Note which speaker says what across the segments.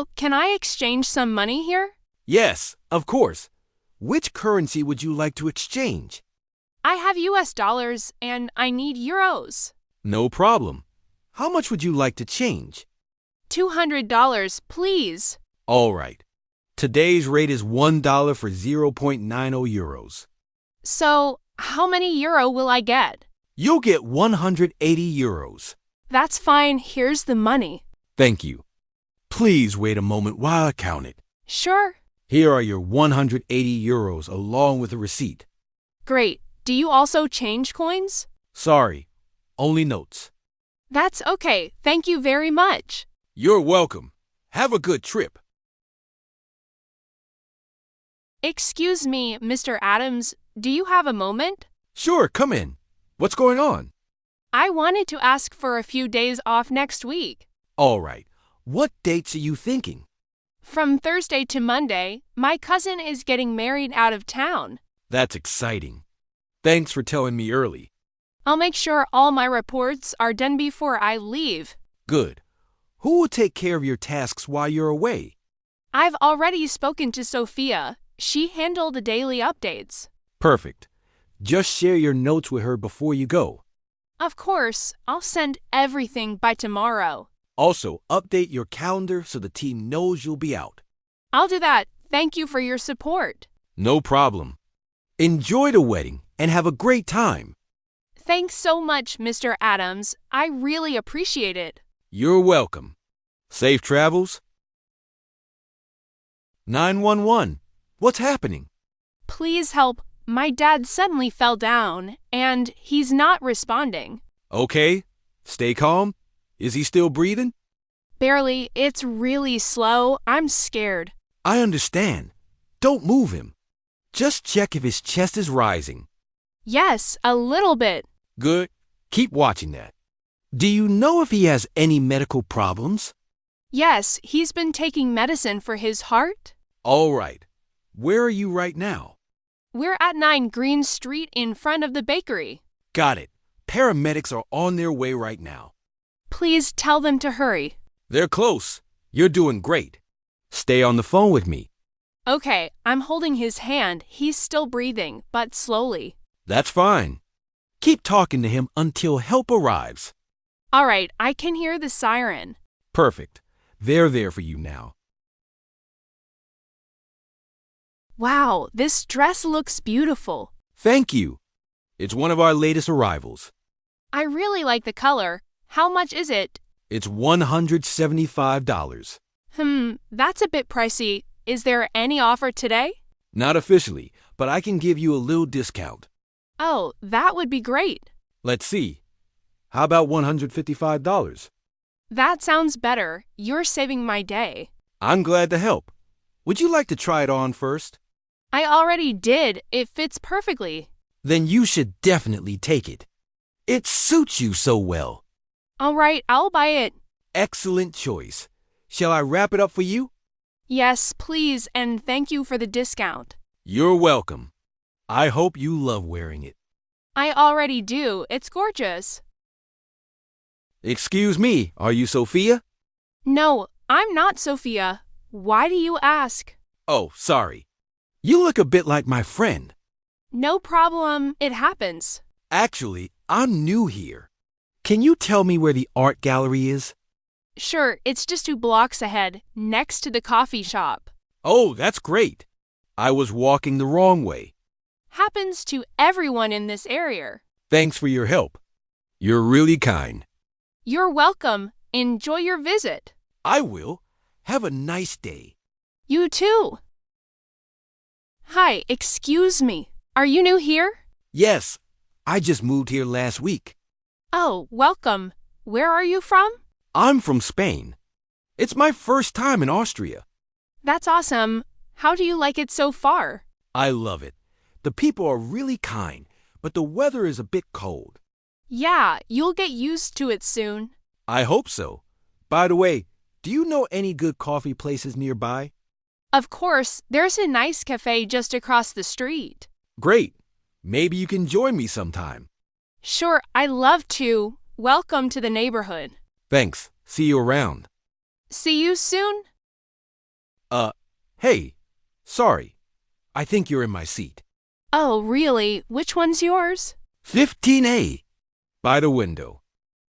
Speaker 1: So, can I exchange some money here?
Speaker 2: Yes, of course. Which currency would you like to exchange?
Speaker 1: I have US dollars and I need euros.
Speaker 2: No problem. How much would you like to change?
Speaker 1: $200, please.
Speaker 2: All right. Today's rate is $1 for 0.90 euros.
Speaker 1: So, how many euro will I get?
Speaker 2: You'll get 180 euros.
Speaker 1: That's fine. Here's the money.
Speaker 2: Thank you. Please wait a moment while I count it.
Speaker 1: Sure.
Speaker 2: Here are your 180 euros along with a receipt.
Speaker 1: Great. Do you also change coins?
Speaker 2: Sorry, only notes.
Speaker 1: That's okay. Thank you very much.
Speaker 2: You're welcome. Have a good trip.
Speaker 1: Excuse me, Mr. Adams, do you have a moment?
Speaker 2: Sure, come in. What's going on?
Speaker 1: I wanted to ask for a few days off next week.
Speaker 2: All right. What dates are you thinking?
Speaker 1: From Thursday to Monday, my cousin is getting married out of town.
Speaker 2: That's exciting. Thanks for telling me early.
Speaker 1: I'll make sure all my reports are done before I leave.
Speaker 2: Good. Who will take care of your tasks while you're away?
Speaker 1: I've already spoken to Sophia. She handled the daily updates.
Speaker 2: Perfect. Just share your notes with her before you go.
Speaker 1: Of course, I'll send everything by tomorrow.
Speaker 2: Also, update your calendar so the team knows you'll be out.
Speaker 1: I'll do that. Thank you for your support.
Speaker 2: No problem. Enjoy the wedding and have a great time.
Speaker 1: Thanks so much, Mr. Adams. I really appreciate it.
Speaker 2: You're welcome. Safe travels. 911. What's happening?
Speaker 1: Please help. My dad suddenly fell down, and he's not responding.
Speaker 2: Okay. Stay calm. Is he still breathing?
Speaker 1: Barely. It's really slow. I'm scared.
Speaker 2: I understand. Don't move him. Just check if his chest is rising.
Speaker 1: Yes, a little bit.
Speaker 2: Good. Keep watching that. Do you know if he has any medical problems?
Speaker 1: Yes, he's been taking medicine for his heart.
Speaker 2: All right. Where are you right now?
Speaker 1: We're at 9 Green Street in front of the bakery.
Speaker 2: Got it. Paramedics are on their way right now.
Speaker 1: Please tell them to hurry.
Speaker 2: They're close. You're doing great. Stay on the phone with me.
Speaker 1: Okay, I'm holding his hand. He's still breathing, but slowly.
Speaker 2: That's fine. Keep talking to him until help arrives.
Speaker 1: All right, I can hear the siren.
Speaker 2: Perfect. They're there for you now.
Speaker 1: Wow, this dress looks beautiful.
Speaker 2: Thank you. It's one of our latest arrivals.
Speaker 1: I really like the color. How much is it?
Speaker 2: It's $175.
Speaker 1: That's a bit pricey. Is there any offer today?
Speaker 2: Not officially, but I can give you a little discount.
Speaker 1: Oh, that would be great.
Speaker 2: Let's see. How about $155?
Speaker 1: That sounds better. You're saving my day.
Speaker 2: I'm glad to help. Would you like to try it on first?
Speaker 1: I already did. It fits perfectly.
Speaker 2: Then you should definitely take it. It suits you so well.
Speaker 1: All right, I'll buy it.
Speaker 2: Excellent choice. Shall I wrap it up for you?
Speaker 1: Yes, please, and thank you for the discount.
Speaker 2: You're welcome. I hope you love wearing it.
Speaker 1: I already do. It's gorgeous.
Speaker 2: Excuse me, are you Sophia?
Speaker 1: No, I'm not Sophia. Why do you ask?
Speaker 2: Oh, sorry. You look a bit like my friend.
Speaker 1: No problem. It happens.
Speaker 2: Actually, I'm new here. Can you tell me where the art gallery is?
Speaker 1: Sure, it's just 2 blocks ahead, next to the coffee shop.
Speaker 2: Oh, that's great. I was walking the wrong way.
Speaker 1: Happens to everyone in this area.
Speaker 2: Thanks for your help. You're really kind.
Speaker 1: You're welcome. Enjoy your visit.
Speaker 2: I will. Have a nice day.
Speaker 1: You too. Hi, excuse me. Are you new here?
Speaker 2: Yes, I just moved here last week.
Speaker 1: Oh, welcome. Where are you from?
Speaker 2: I'm from Spain. It's my first time in Austria.
Speaker 1: That's awesome. How do you like it so far?
Speaker 2: I love it. The people are really kind, but the weather is a bit cold.
Speaker 1: Yeah, you'll get used to it soon.
Speaker 2: I hope so. By the way, do you know any good coffee places nearby?
Speaker 1: Of course, there's a nice cafe just across the street.
Speaker 2: Great. Maybe you can join me sometime.
Speaker 1: Sure, I'd love to. Welcome to the neighborhood.
Speaker 2: Thanks. See you around.
Speaker 1: See you soon.
Speaker 2: Uh, hey, sorry. I think you're in my seat.
Speaker 1: Oh, really? Which one's yours?
Speaker 2: 15A, by the window.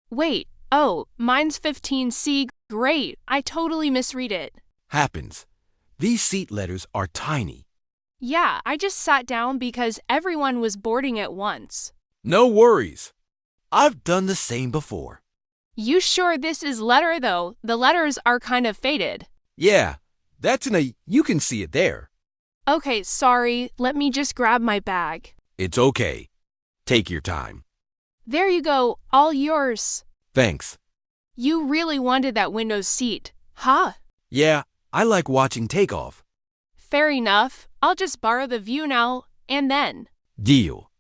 Speaker 1: Wait, oh, mine's 15C. Great, I totally misread it.
Speaker 2: Happens. These seat letters are tiny.
Speaker 1: Yeah, I just sat down because everyone was boarding at once.
Speaker 2: No worries. I've done the same before.
Speaker 1: You sure this is letter though? The letters are kind of faded.
Speaker 2: Yeah, that's you can see it there.
Speaker 1: Okay, sorry, let me just grab my bag.
Speaker 2: It's okay. Take your time.
Speaker 1: There you go, all yours.
Speaker 2: Thanks.
Speaker 1: You really wanted that window seat, huh?
Speaker 2: Yeah, I like watching takeoff.
Speaker 1: Fair enough. I'll just borrow the view now and then.
Speaker 2: Deal.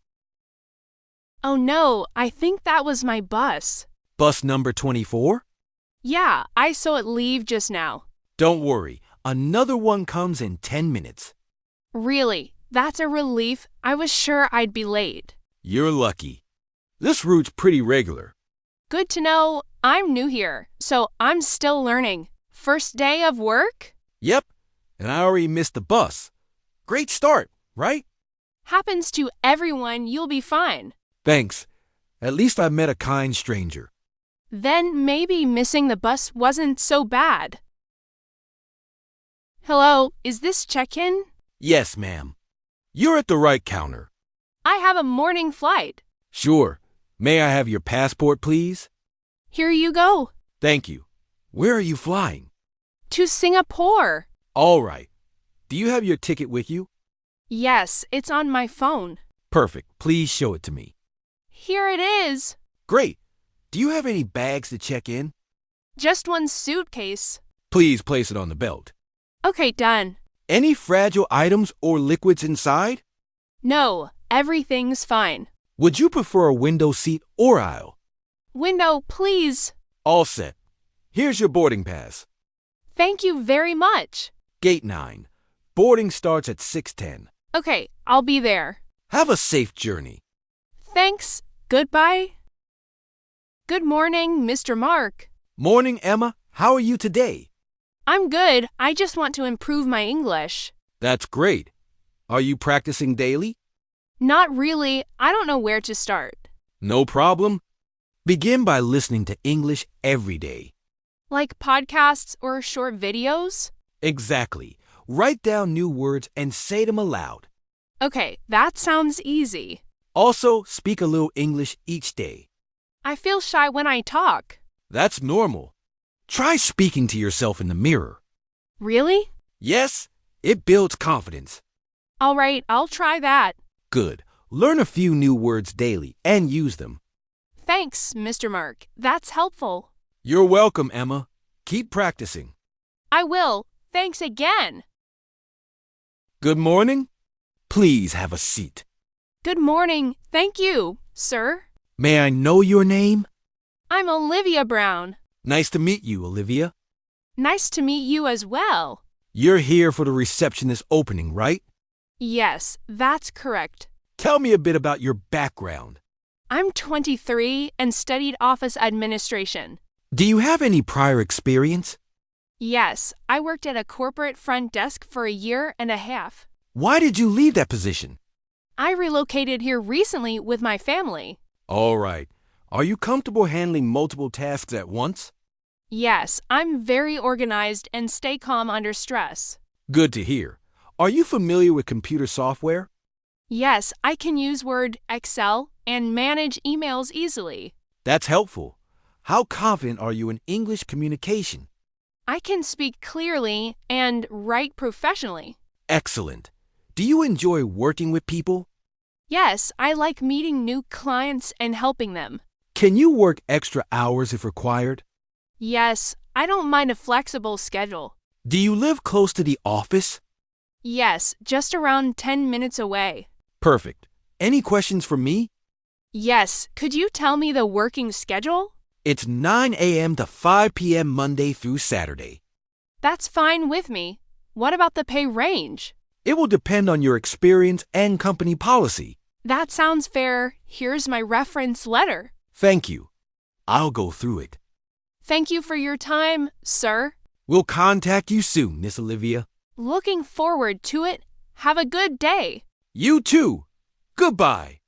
Speaker 1: Oh no, I think that was my bus.
Speaker 2: Bus number 24?
Speaker 1: Yeah, I saw it leave just now.
Speaker 2: Don't worry, another one comes in 10 minutes.
Speaker 1: Really, that's a relief. I was sure I'd be late.
Speaker 2: You're lucky. This route's pretty regular.
Speaker 1: Good to know. I'm new here, so I'm still learning. First day of work?
Speaker 2: Yep, and I already missed the bus. Great start, right?
Speaker 1: Happens to everyone, you'll be fine.
Speaker 2: Thanks. At least I met a kind stranger.
Speaker 1: Then maybe missing the bus wasn't so bad. Hello, is this check-in?
Speaker 2: Yes, ma'am. You're at the right counter.
Speaker 1: I have a morning flight.
Speaker 2: Sure. May I have your passport, please?
Speaker 1: Here you go.
Speaker 2: Thank you. Where are you flying?
Speaker 1: To Singapore.
Speaker 2: All right. Do you have your ticket with you?
Speaker 1: Yes, it's on my phone.
Speaker 2: Perfect. Please show it to me.
Speaker 1: Here it is.
Speaker 2: Great. Do you have any bags to check in?
Speaker 1: Just one suitcase.
Speaker 2: Please place it on the belt.
Speaker 1: Okay, done.
Speaker 2: Any fragile items or liquids inside?
Speaker 1: No, everything's fine.
Speaker 2: Would you prefer a window seat or aisle?
Speaker 1: Window, please.
Speaker 2: All set. Here's your boarding pass.
Speaker 1: Thank you very much.
Speaker 2: Gate 9. Boarding starts at 6:10.
Speaker 1: Okay, I'll be there.
Speaker 2: Have a safe journey.
Speaker 1: Thanks. Goodbye. Good morning, Mr. Mark.
Speaker 2: Morning, Emma. How are you today?
Speaker 1: I'm good. I just want to improve my English.
Speaker 2: That's great. Are you practicing daily?
Speaker 1: Not really. I don't know where to start.
Speaker 2: No problem. Begin by listening to English every day.
Speaker 1: Like podcasts or short videos?
Speaker 2: Exactly. Write down new words and say them aloud.
Speaker 1: Okay, that sounds easy.
Speaker 2: Also, speak a little English each day.
Speaker 1: I feel shy when I talk.
Speaker 2: That's normal. Try speaking to yourself in the mirror.
Speaker 1: Really?
Speaker 2: Yes, it builds confidence.
Speaker 1: All right, I'll try that.
Speaker 2: Good. Learn a few new words daily and use them.
Speaker 1: Thanks, Mr. Mark. That's helpful.
Speaker 2: You're welcome, Emma. Keep practicing.
Speaker 1: I will. Thanks again.
Speaker 2: Good morning. Please have a seat.
Speaker 1: Good morning. Thank you, sir.
Speaker 2: May I know your name?
Speaker 1: I'm Olivia Brown.
Speaker 2: Nice to meet you, Olivia.
Speaker 1: Nice to meet you as well.
Speaker 2: You're here for the receptionist opening, right?
Speaker 1: Yes, that's correct.
Speaker 2: Tell me a bit about your background.
Speaker 1: I'm 23 and studied office administration.
Speaker 2: Do you have any prior experience?
Speaker 1: Yes, I worked at a corporate front desk for a year and a half.
Speaker 2: Why did you leave that position?
Speaker 1: I relocated here recently with my family.
Speaker 2: All right. Are you comfortable handling multiple tasks at once?
Speaker 1: Yes, I'm very organized and stay calm under stress.
Speaker 2: Good to hear. Are you familiar with computer software?
Speaker 1: Yes, I can use Word, Excel, and manage emails easily.
Speaker 2: That's helpful. How confident are you in English communication?
Speaker 1: I can speak clearly and write professionally.
Speaker 2: Excellent. Do you enjoy working with people?
Speaker 1: Yes, I like meeting new clients and helping them.
Speaker 2: Can you work extra hours if required?
Speaker 1: Yes, I don't mind a flexible schedule.
Speaker 2: Do you live close to the office?
Speaker 1: Yes, just around 10 minutes away.
Speaker 2: Perfect. Any questions for me?
Speaker 1: Yes, could you tell me the working schedule?
Speaker 2: It's 9 a.m. to 5 p.m. Monday through Saturday.
Speaker 1: That's fine with me. What about the pay range?
Speaker 2: It will depend on your experience and company policy.
Speaker 1: That sounds fair. Here's my reference letter.
Speaker 2: Thank you. I'll go through it.
Speaker 1: Thank you for your time, sir.
Speaker 2: We'll contact you soon, Miss Olivia.
Speaker 1: Looking forward to it. Have a good day.
Speaker 2: You too. Goodbye.